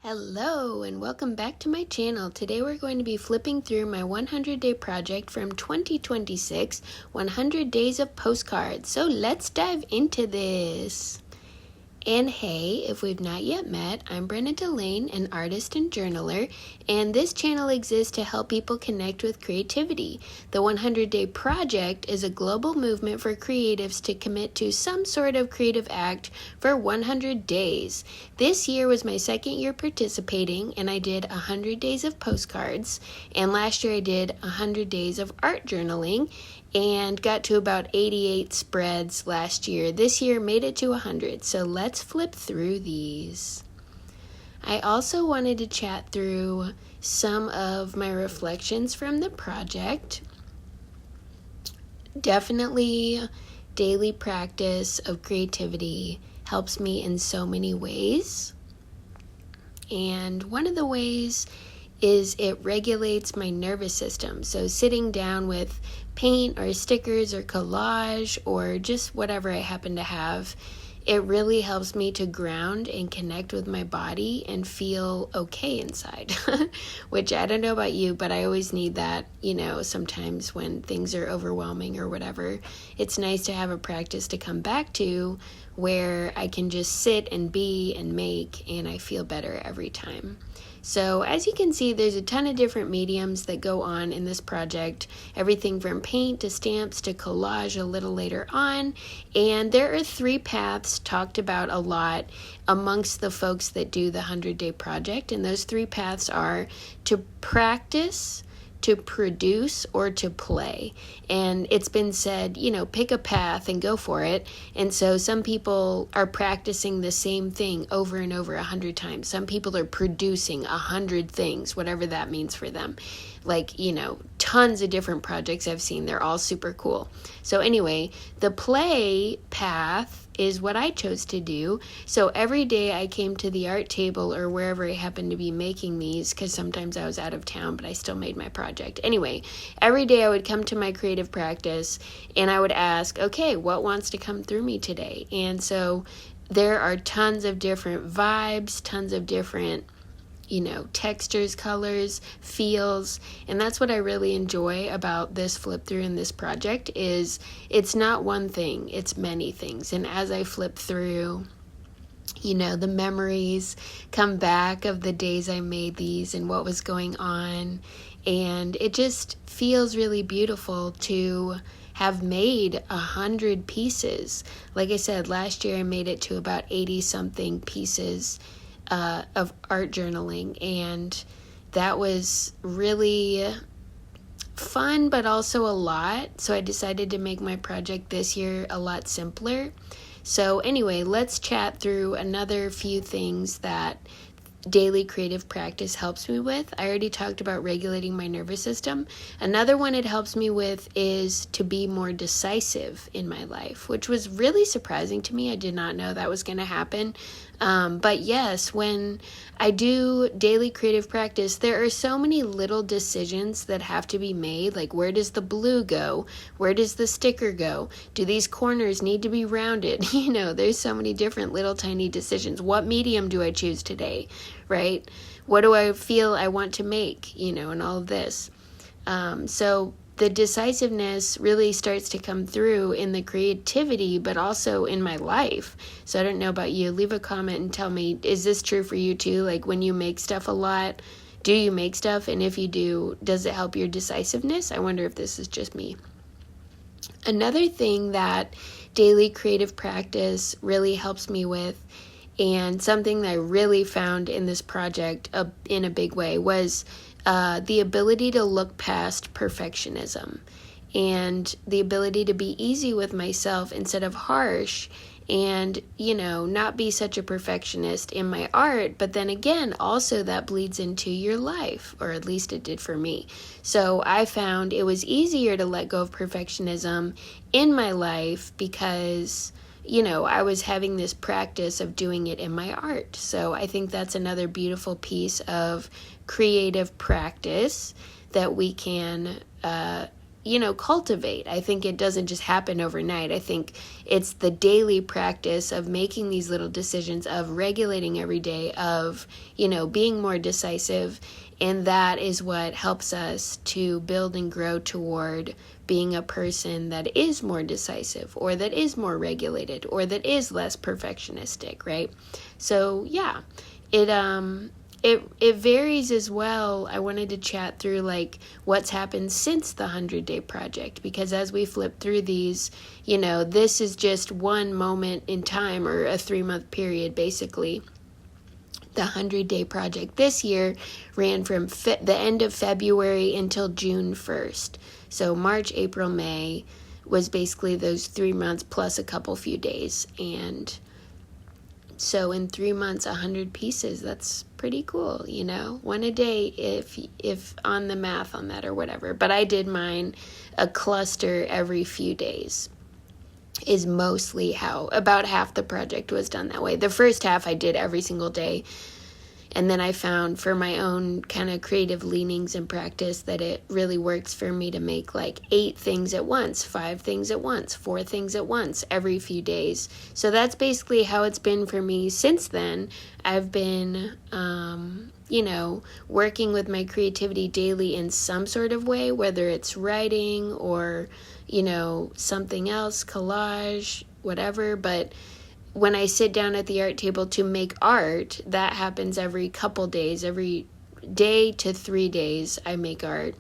Hello and welcome back to my channel. Today we're going to be flipping through my 100-day project from 2026, 100 Days of Postcards. So let's dive into this. And hey, if we've not yet met, I'm Brenna Delane, an artist and journaler, and this channel exists to help people connect with creativity. The 100-Day Project is a global movement for creatives to commit to some sort of creative act for 100 days. This year was my second year participating, and I did 100 days of postcards, and last year I did 100 days of art journaling, and got to about 88 spreads last year. This year made it to 100, so let's flip through these. I also wanted to chat through some of my reflections from the project. Definitely daily practice of creativity helps me in so many ways. And one of the ways is it regulates my nervous system. So sitting down with paint or stickers or collage or just whatever I happen to have, it really helps me to ground and connect with my body and feel okay inside. Which I don't know about you, but I always need that, sometimes when things are overwhelming or whatever. It's nice to have a practice to come back to where I can just sit and be and make, and I feel better every time. So as you can see, there's a ton of different mediums that go on in this project, everything from paint to stamps to collage a little later on, and there are 3 paths talked about a lot amongst the folks that do the 100-Day Project, and those 3 paths are to practice, to produce, or to play. And it's been said, pick a path and go for it. And so some people are practicing the same thing over and over 100 times. Some people are producing 100 things, whatever that means for them. Tons of different projects I've seen. They're all super cool. So anyway, the play path is what I chose to do. So every day I came to the art table or wherever I happened to be making these, because sometimes I was out of town, but I still made my project. Anyway, every day I would come to my creative practice and I would ask, okay, what wants to come through me today? And so there are tons of different vibes, tons of different textures, colors, feels, and that's what I really enjoy about this flip through in this project is it's not one thing, it's many things. And as I flip through, the memories come back of the days I made these and what was going on, and it just feels really beautiful to have made 100 pieces. Like I said, last year I made it to about 80 something pieces of art journaling, and that was really fun but also a lot, so I decided to make my project this year a lot simpler. So anyway, let's chat through another few things that daily creative practice helps me with. I already talked about regulating my nervous system. Another one it helps me with is to be more decisive in my life, which was really surprising to me. I did not know that was going to happen. But yes, when I do daily creative practice, there are so many little decisions that have to be made. Like, where does the blue go? Where does the sticker go? Do these corners need to be rounded? There's so many different little tiny decisions. What medium do I choose today? Right? What do I feel I want to make? And all of this. So the decisiveness really starts to come through in the creativity, but also in my life. So I don't know about you. Leave a comment and tell me, is this true for you too? Like, when you make stuff a lot, do you make stuff? And if you do, does it help your decisiveness? I wonder if this is just me. Another thing that daily creative practice really helps me with, and something that I really found in this project in a big way, was the ability to look past perfectionism and the ability to be easy with myself instead of harsh, and not be such a perfectionist in my art. But then again, also that bleeds into your life, or at least it did for me. So I found it was easier to let go of perfectionism in my life because I was having this practice of doing it in my art. So I think that's another beautiful piece of creative practice that we can cultivate. I think it doesn't just happen overnight. I think it's the daily practice of making these little decisions, of regulating every day, of, being more decisive. And that is what helps us to build and grow toward being a person that is more decisive, or that is more regulated, or that is less perfectionistic, right? So yeah, it varies as well. I wanted to chat through what's happened since the 100-day project, because as we flip through these, this is just one moment in time, or a 3-month period basically. The 100-day project this year ran from the end of February until June 1st. So March, April, May was basically those 3 months plus a couple few days. And so in 3 months, 100 pieces, that's pretty cool, one a day if on the math on that or whatever. But I did mine a cluster every few days is mostly how about half the project was done that way. The first half I did every single day. And then I found for my own kind of creative leanings and practice that it really works for me to make 8 things at once, 5 things at once, 4 things at once every few days. So that's basically how it's been for me since then. I've been, working with my creativity daily in some sort of way, whether it's writing or, something else, collage, whatever. But when I sit down at the art table to make art, that happens every couple days. Every day to 3 days, I make art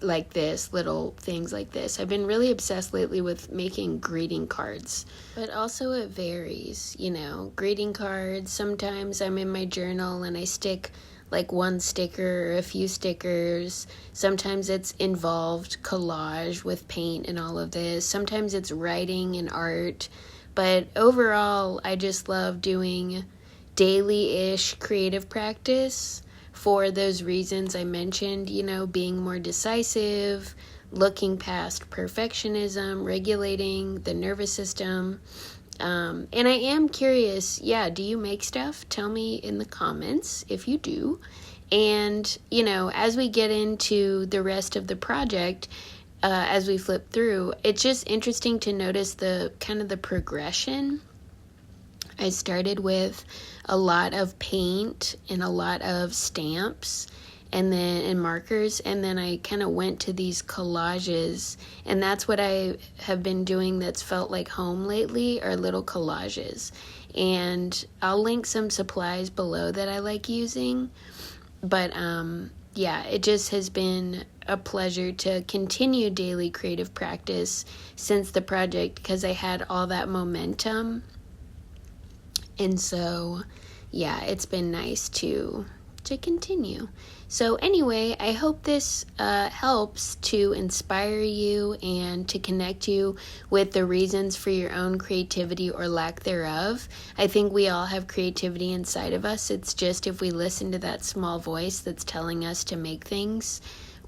like this, little things like this. I've been really obsessed lately with making greeting cards, but also it varies, greeting cards. Sometimes I'm in my journal and I stick one sticker or a few stickers. Sometimes it's involved collage with paint and all of this. Sometimes it's writing and art. But overall, I just love doing daily-ish creative practice for those reasons I mentioned, being more decisive, looking past perfectionism, regulating the nervous system. And I am curious, do you make stuff? Tell me in the comments if you do. And, as we get into the rest of the project, as we flip through, it's just interesting to notice the kind of the progression. I started with a lot of paint and a lot of stamps and markers, and then I kind of went to these collages, and that's what I have been doing that's felt like home lately, are little collages. And I'll link some supplies below that I like using, but it just has been a pleasure to continue daily creative practice since the project, because I had all that momentum. And so, it's been nice to continue. So anyway, I hope this helps to inspire you and to connect you with the reasons for your own creativity or lack thereof. I think we all have creativity inside of us. It's just if we listen to that small voice that's telling us to make things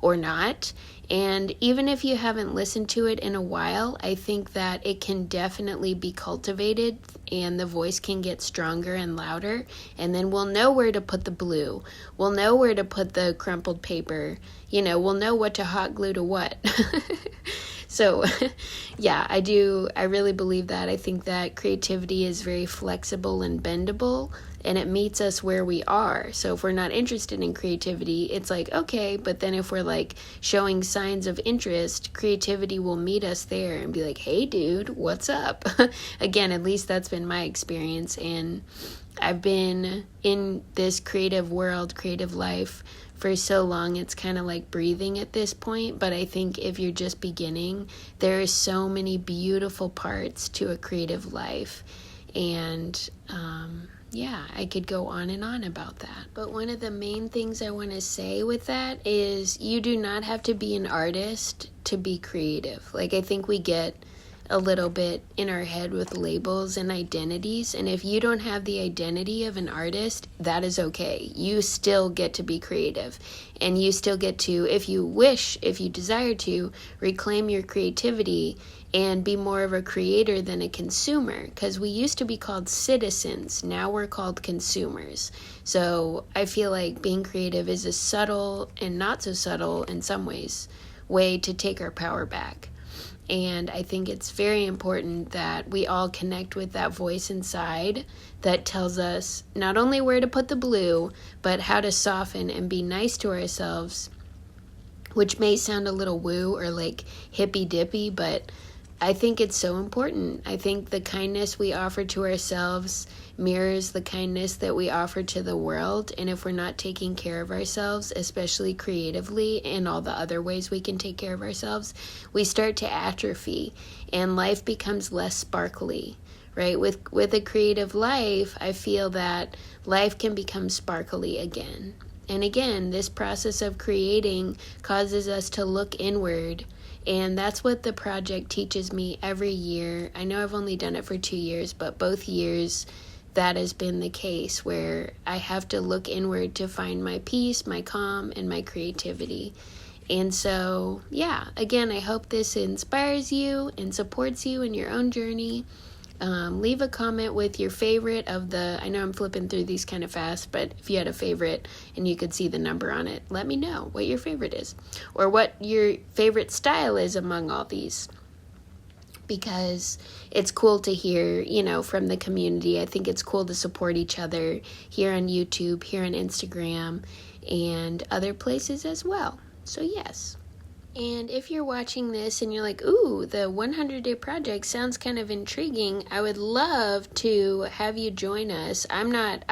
or not. And even if you haven't listened to it in a while, I think that it can definitely be cultivated, and the voice can get stronger and louder, and then we'll know where to put the blue. We'll know where to put the crumpled paper. We'll know what to hot glue to what. So, I really believe that. I think that creativity is very flexible and bendable, and it meets us where we are. So if we're not interested in creativity, it's okay, but then if we're showing signs of interest, creativity will meet us there and be like, hey dude, what's up? Again, at least that's been my experience, and I've been in this creative world, creative life for so long, it's kind of like breathing at this point. But I think if you're just beginning, there are so many beautiful parts to a creative life. And I could go on and on about that. But one of the main things I want to say with that is you do not have to be an artist to be creative. I think we get a little bit in our head with labels and identities, and if you don't have the identity of an artist, that is okay. You still get to be creative, and you still get to, if you desire to, reclaim your creativity and be more of a creator than a consumer, because we used to be called citizens, now we're called consumers. So I feel like being creative is a subtle and not so subtle in some ways way to take our power back. And I think it's very important that we all connect with that voice inside that tells us not only where to put the blue, but how to soften and be nice to ourselves, which may sound a little woo or like hippy dippy, but I think it's so important. I think the kindness we offer to ourselves mirrors the kindness that we offer to the world. And if we're not taking care of ourselves, especially creatively and all the other ways we can take care of ourselves, we start to atrophy and life becomes less sparkly, right? With a creative life, I feel that life can become sparkly again. And again, this process of creating causes us to look inward. And that's what the project teaches me every year. I know I've only done it for 2 years, but both years that has been the case, where I have to look inward to find my peace, my calm, and my creativity. And so, yeah, again, I hope this inspires you and supports you in your own journey. Leave a comment with your favorite of the, I know I'm flipping through these kind of fast, but if you had a favorite and you could see the number on it, let me know what your favorite is or what your favorite style is among all these, because it's cool to hear, from the community. I think it's cool to support each other here on YouTube, here on Instagram, and other places as well. So yes. And if you're watching this and you're like, ooh, the 100-day project sounds kind of intriguing, I would love to have you join us. I'm not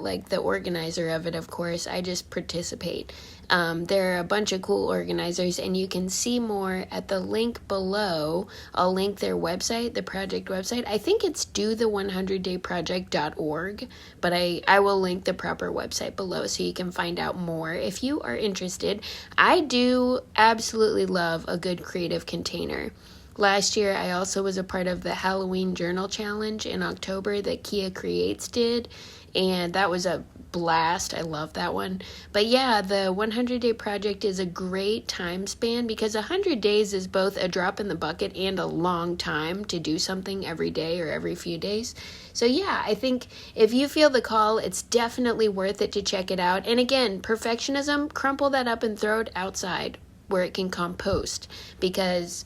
like the organizer of it, of course. I just participate. There are a bunch of cool organizers, and you can see more at the link below. I'll link their website, the project website. I think it's doThe100dayproject.org, but I will link the proper website below so you can find out more if you are interested. I do absolutely love a good creative container. Last year, I also was a part of the Halloween Journal Challenge in October that Kia Creates did, and that was a blast. I love that one. But yeah, the 100-day project is a great time span because 100 days is both a drop in the bucket and a long time to do something every day or every few days. So yeah, I think if you feel the call, it's definitely worth it to check it out. And again, perfectionism, crumple that up and throw it outside where it can compost, because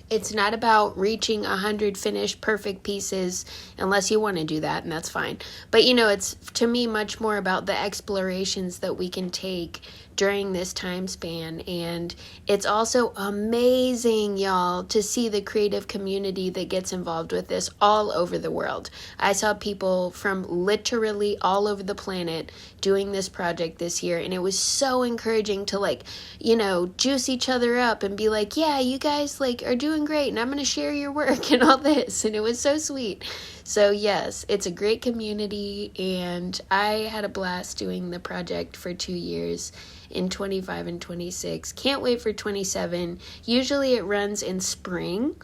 it's not about reaching 100 finished perfect pieces unless you want to do that, and that's fine. But it's to me much more about the explorations that we can take during this time span. And it's also amazing, y'all, to see the creative community that gets involved with this all over the world. I saw people from literally all over the planet doing this project this year, and it was so encouraging to juice each other up and be like, yeah, you guys are doing great, and I'm going to share your work and all this. And it was so sweet. So yes, it's a great community, and I had a blast doing the project for 2 years in 25 and 26. Can't wait for 27. Usually it runs in spring,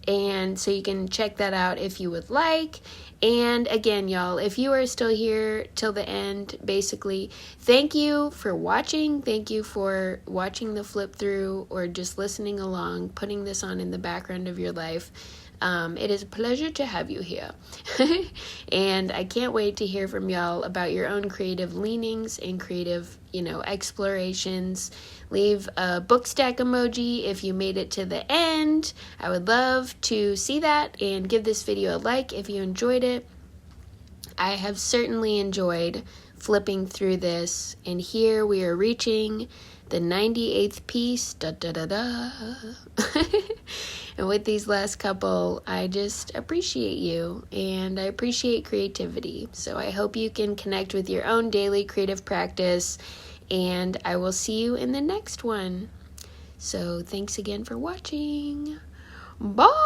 and so you can check that out if you would like. And again, y'all, if you are still here till the end, basically, thank you for watching. Thank you for watching the flip through or just listening along, putting this on in the background of your life. It is a pleasure to have you here. And I can't wait to hear from y'all about your own creative leanings and creative, explorations. Leave a book stack emoji if you made it to the end. I would love to see that, and give this video a like if you enjoyed it. I have certainly enjoyed flipping through this, and here we are reaching the 98th piece. Da da da da. And with these last couple, I just appreciate you, and I appreciate creativity. So I hope you can connect with your own daily creative practice, and I will see you in the next one. So thanks again for watching. Bye!